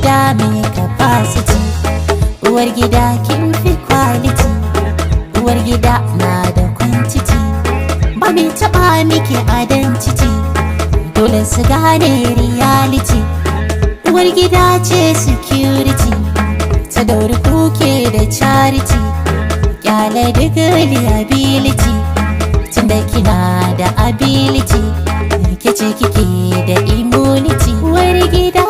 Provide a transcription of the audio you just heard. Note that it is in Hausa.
gida mai capacity, uwar gida kin fi quality, uwar gida na da quantity, ba mai taba miki identity, dole su gane reality. Uwar gida ce security, ta dauri kuke da charity, kyale duk liability, tunda kina da ability, ke ce kike da immunity. Uwar gida